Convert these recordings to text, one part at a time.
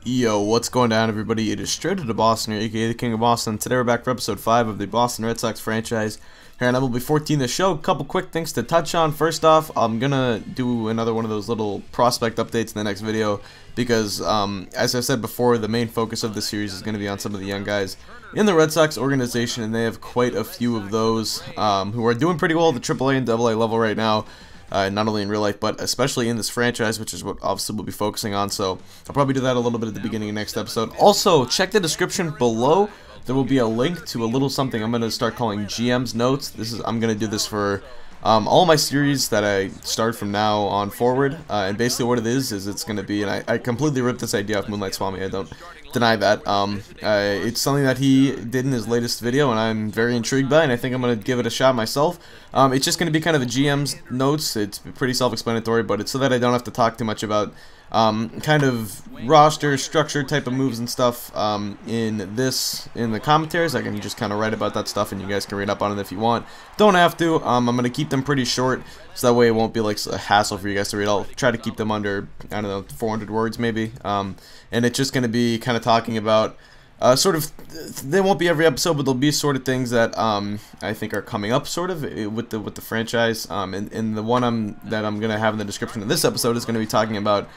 Yo, what's going down, everybody? It is Straight to Boston, aka the King of Boston. Today we're back for episode 5 of the Boston Red Sox franchise here on MLB 14. The show, a couple quick things to touch on. First off, I'm gonna do another one of those little prospect updates in the next video because, as I said before, the main focus of the series is going to be on some of the young guys in the Red Sox organization, and they have quite a few of those who are doing pretty well at the AAA and AA level right now. Not only in real life, but especially in this franchise, which is what obviously we'll be focusing on. So I'll probably do that a little bit at the beginning of next episode. Also, check the description below. There will be a link to a little something I'm going to start calling GM's Notes. I'm going to do this for all my series that I start from now on forward. And basically what it is it's going to be, and I completely ripped this idea off Moonlight Swami, I don't deny that. It's something that he did in his latest video, and I'm very intrigued by it, and I think I'm going to give it a shot myself. It's just going to be kind of a GM's Notes. It's pretty self-explanatory, but it's so that I don't have to talk too much about kind of roster structure type of moves and stuff in the commentaries. I can just kind of write about that stuff, and you guys can read up on it if you want. Don't have to. I'm going to keep them pretty short, so that way it won't be like a hassle for you guys to read. I'll try to keep them under, I don't know, 400 words maybe. And it's just going to be kind of talking about sort of, they won't be every episode, but there'll be sort of things that I think are coming up sort of with the franchise. And the one that I'm going to have in the description of this episode is going to be talking about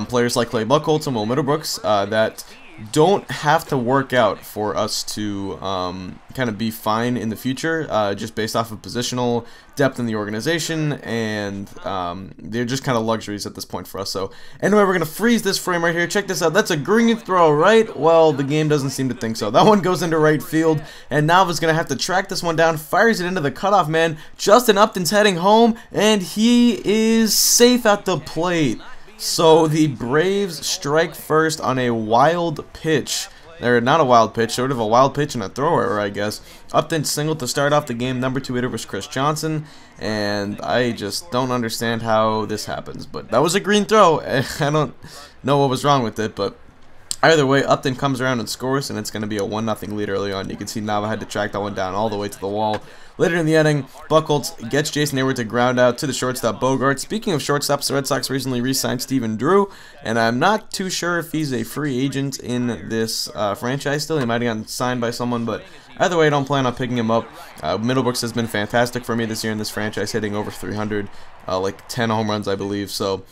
players like Clay Buchholz and Will Middlebrooks that don't have to work out for us to kind of be fine in the future, just based off of positional depth in the organization, and they're just kind of luxuries at this point for us. So anyway, we're going to freeze this frame right here. Check this out. That's a green throw, right? Well, the game doesn't seem to think so. That one goes into right field, and Nava's going to have to track this one down, fires it into the cutoff man. Justin Upton's heading home, and he is safe at the plate. So the Braves strike first on a wild pitch. They're not a wild pitch, sort of a wild pitch and a throw error, I guess. Upton singled to start off the game. Number 2 hitter was Chris Johnson, and I just don't understand how this happens. But that was a green throw. I don't know what was wrong with it, but either way, Upton comes around and scores, and it's going to be a 1-0 lead early on. You can see Nava had to track that one down all the way to the wall. Later in the inning, Buchholz gets Jason Hayward to ground out to the shortstop Bogart. Speaking of shortstops, the Red Sox recently re-signed Stephen Drew, and I'm not too sure if he's a free agent in this franchise still. He might have gotten signed by someone, but either way, I don't plan on picking him up. Middlebrooks has been fantastic for me this year in this franchise, hitting over 300, like 10 home runs, I believe. So,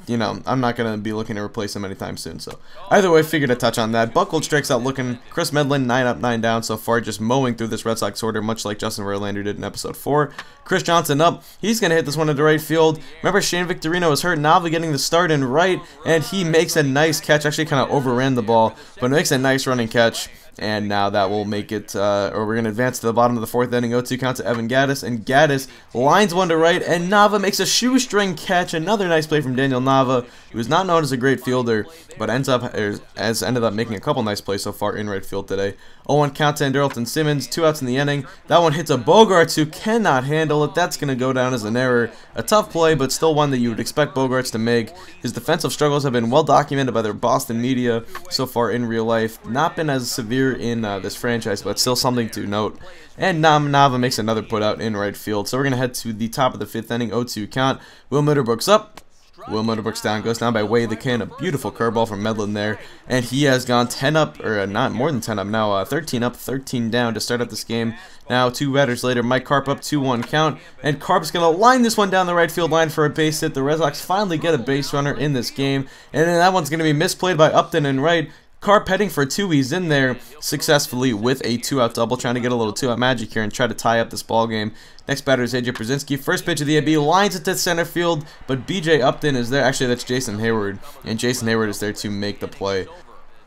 you know, I'm not going to be looking to replace him anytime soon. So, either way, figured to touch on that. Buchholz strikes out looking. Chris Medlin, 9 up, 9 down so far, just mowing through this Red Sox order, much like Justin Verlander did in episode 4. Chris Johnson up. He's going to hit this one into right field. Remember, Shane Victorino was hurt. Nava getting the start in right, and he makes a nice catch. Actually, kind of overran the ball, but makes a nice running catch. And now that will make it, or we're going to advance to the bottom of the 4th inning. 0-2 count to Evan Gaddis, and Gaddis lines one to right, and Nava makes a shoestring catch. Another nice play from Daniel Nava, who is not known as a great fielder, but ended up making a couple nice plays so far in right field today. 0-1 count to Andrelton Simmons, 2 outs in the inning. That one hits a Bogarts who cannot handle it. That's going to go down as an error. A tough play, but still one that you would expect Bogarts to make. His defensive struggles have been well documented by their Boston media so far in real life. Not been as severe in this franchise, but still something to note. And Nava makes another put out in right field. So we're going to head to the top of the 5th inning. 0-2 count. Will Middlebrooks up. Will Middlebrooks down, goes down by way the can. A beautiful curveball from Medlin there, and he has gone 10 up, or not more than 10 up now, 13 up, 13 down to start out this game. Now 2 batters later, Mike Carp up, 2-1 count, and Carp's going to line this one down the right field line for a base hit. The Red Sox finally get a base runner in this game, and then that one's going to be misplayed by Upton and right. Carp heading for 2, he's in there successfully with a 2-out double, trying to get a little 2-out magic here and try to tie up this ball game. Next batter is AJ Brzezinski. First pitch of the AB, lines it to center field, but BJ Upton is there. Actually, that's Jason Hayward, and Jason Hayward is there to make the play.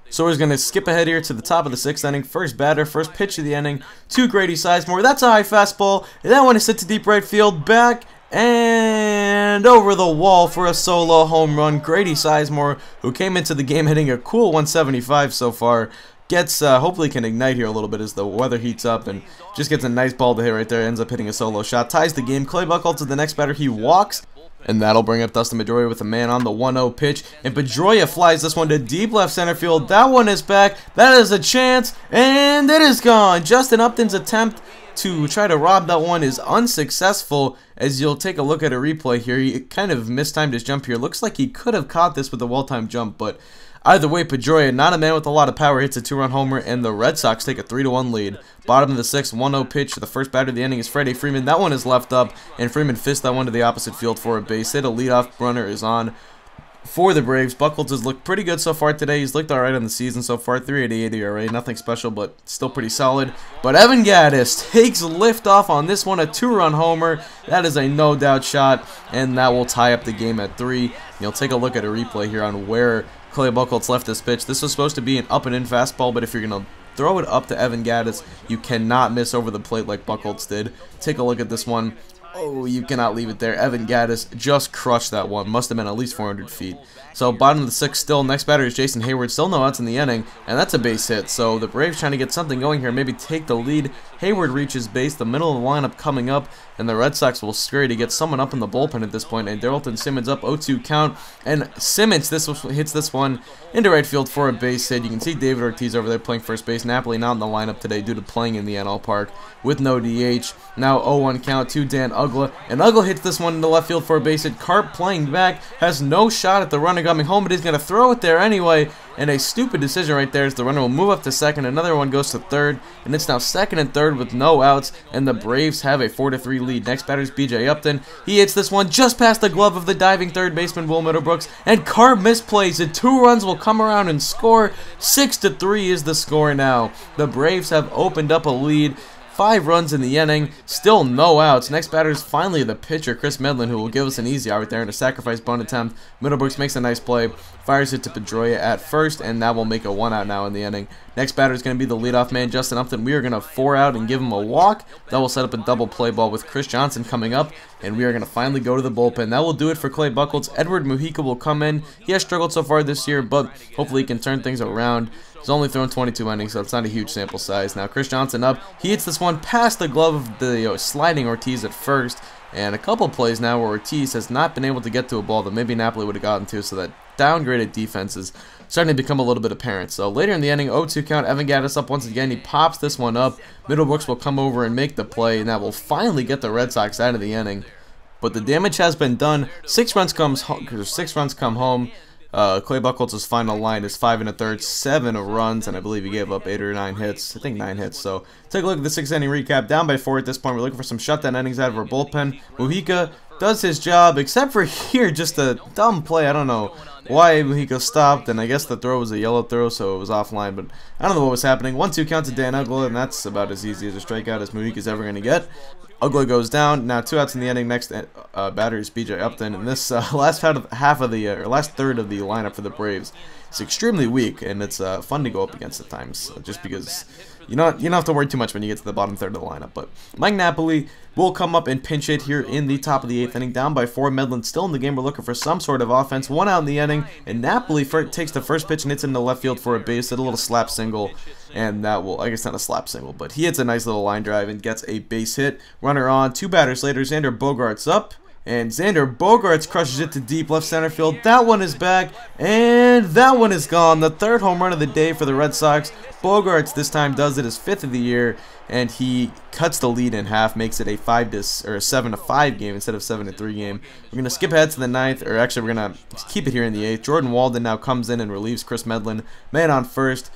So we're going to skip ahead here to the top of the 6th inning. First batter, first pitch of the inning to Grady Sizemore. That's a high fastball, and that one is hit to deep right field, back and over the wall for a solo home run. Grady Sizemore, who came into the game hitting a cool 175 so far, gets, hopefully can ignite here a little bit as the weather heats up, and just gets a nice ball to hit right there, ends up hitting a solo shot, ties the game. Clay Buchholz to the next batter, he walks, and that'll bring up Dustin Pedroia with a man on the 1-0 pitch, and Pedroia flies this one to deep left center field. That one is back, that is a chance, and it is gone. Justin Upton's attempt to try to rob that one is unsuccessful, as you'll take a look at a replay here. He kind of mistimed his jump here. Looks like he could have caught this with a well-timed jump, but either way, Pedroia, not a man with a lot of power, hits a 2-run homer, and the Red Sox take a 3-1 lead. Bottom of the 6th, 1-0 pitch. The first batter of the inning is Freddie Freeman. That one is left up, and Freeman fists that one to the opposite field for a base hit. A leadoff runner is on for the Braves. Buchholz has looked pretty good so far today. He's looked alright on the season so far. 3.88 ERA, nothing special, but still pretty solid. But Evan Gattis takes liftoff on this one, a 2-run homer. That is a no-doubt shot, and that will tie up the game at 3. You'll take a look at a replay here on where Clay Buchholz left this pitch. This was supposed to be an up-and-in fastball, but if you're going to throw it up to Evan Gattis, you cannot miss over the plate like Buchholz did. Take a look at this one. Oh, you cannot leave it there. Evan Gattis just crushed that one. Must have been at least 400 feet. So bottom of the 6th still. Next batter is Jason Hayward. Still no outs in the inning, and that's a base hit. So the Braves trying to get something going here. Maybe take the lead. Hayward reaches base. The middle of the lineup coming up, and the Red Sox will scurry to get someone up in the bullpen at this point. And Darrelton Simmons up 0-2 count. And Simmons hits this one into right field for a base hit. You can see David Ortiz over there playing first base. Napoli not in the lineup today due to playing in the NL Park with no DH. Now 0-1 count to Dan Uggla. And Uggla hits this one into left field for a base hit. Carp playing back has no shot at the runner coming home, but he's going to throw it there anyway. And a stupid decision right there as the runner will move up to second. Another one goes to third, and it's now second and third with no outs, and the Braves have a 4-3 lead. Next batter is BJ Upton. He hits this one just past the glove of the diving third baseman Will Middlebrooks, and Carp misplays it. 2 runs will come around and score. 6-3 is the score now. The Braves have opened up a lead. 5 runs in the inning, still no outs. Next batter is finally the pitcher, Chris Medlin, who will give us an easy out right there in a sacrifice bunt attempt. Middlebrooks makes a nice play, fires it to Pedroia at first, and that will make a 1 out now in the inning. Next batter is going to be the leadoff man, Justin Upton. We are going to 4 out and give him a walk. That will set up a double play ball with Chris Johnson coming up, and we are going to finally go to the bullpen. That will do it for Clay Buchholz. Edward Mujica will come in. He has struggled so far this year, but hopefully he can turn things around. He's only thrown 22 innings, so it's not a huge sample size. Now Chris Johnson up. He hits this one past the glove of the sliding Ortiz at first. And a couple plays now where Ortiz has not been able to get to a ball that maybe Napoli would have gotten to, so that downgraded defense is starting to become a little bit apparent. So later in the inning, 0-2 count, Evan Gattis up once again. He pops this one up. Middlebrooks will come over and make the play, and that will finally get the Red Sox out of the inning. But the damage has been done. 6 runs come home. Clay Buchholz's final line is 5 1/3, 7 runs, and I believe he gave up 8 or 9 hits. I think 9 hits. So take a look at the 6th inning recap. Down by 4 at this point. We're looking for some shutdown innings out of our bullpen. Mujica does his job, except for here, just a dumb play. I don't know why Mujica stopped, and I guess the throw was a yellow throw, so it was offline, but I don't know what was happening. 1-2 count to Dan Uggla, and that's about as easy as a strikeout as Mujica's ever going to get. Uggla goes down. Now 2 outs in the inning. Next batter is BJ Upton, and this last third of the lineup for the Braves is extremely weak, and it's fun to go up against at times, just because you don't have to worry too much when you get to the bottom third of the lineup. But Mike Napoli will come up and pinch hit here in the top of the 8th inning. Down by 4. Medlin still in the game. We're looking for some sort of offense. 1 out in the inning, and Napoli takes the first pitch and hits into left field for a base hit, a little slap single, and that will, I guess not a slap single, but he hits a nice little line drive and gets a base hit. Runner on. 2 batters later, Xander Bogaerts up. And Xander Bogaerts crushes it to deep left center field. That one is back, and that one is gone. The 3rd home run of the day for the Red Sox. Bogaerts this time does it, his 5th of the year, and he cuts the lead in half, makes it a 7-5 game instead of 7-3 game. We're gonna skip ahead to the 9th, or actually we're gonna keep it here in the 8th. Jordan Walden now comes in and relieves Chris Medlin. Man on first.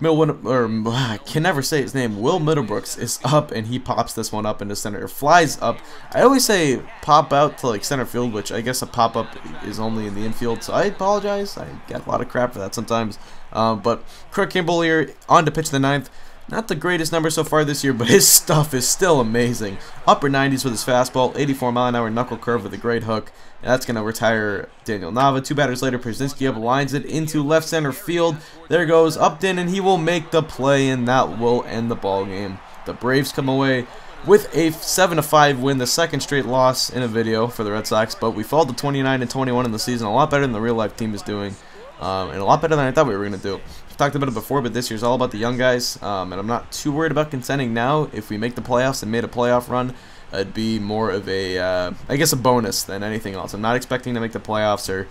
I can never say his name. Will Middlebrooks is up, and he pops this one up into center. Flies up. I always say pop out to like center field, which I guess a pop up is only in the infield, so I apologize. I get a lot of crap for that sometimes. But Kirk Kimball here on to pitch the 9th. Not the greatest number so far this year, but his stuff is still amazing. Upper 90s with his fastball, 84-mile-an-hour knuckle curve with a great hook. And that's going to retire Daniel Nava. 2 batters later, Przinski up lines it into left center field. There goes Upton, and he will make the play, and that will end the ball game. The Braves come away with a 7-5 win, the 2nd straight loss in a video for the Red Sox. But we fall to 29-21 in the season, a lot better than the real-life team is doing. And a lot better than I thought we were going to do. I've talked about it before, but this year's all about the young guys, and I'm not too worried about contending now. If we make the playoffs and made a playoff run, it'd be more of a, I guess, a bonus than anything else. I'm not expecting to make the playoffs or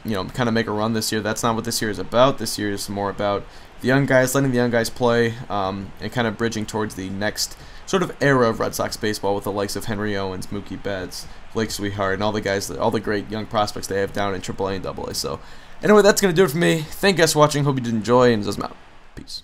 you know, kind of make a run this year. That's not what this year is about. This year is more about the young guys, letting the young guys play, and kind of bridging towards the next sort of era of Red Sox baseball with the likes of Henry Owens, Mookie Betts, Blake Sweetheart, and all the guys, all the great young prospects they have down in AAA and AA. So, anyway, that's going to do it for me. Thank you guys for watching. Hope you did enjoy, and I'm out. Peace.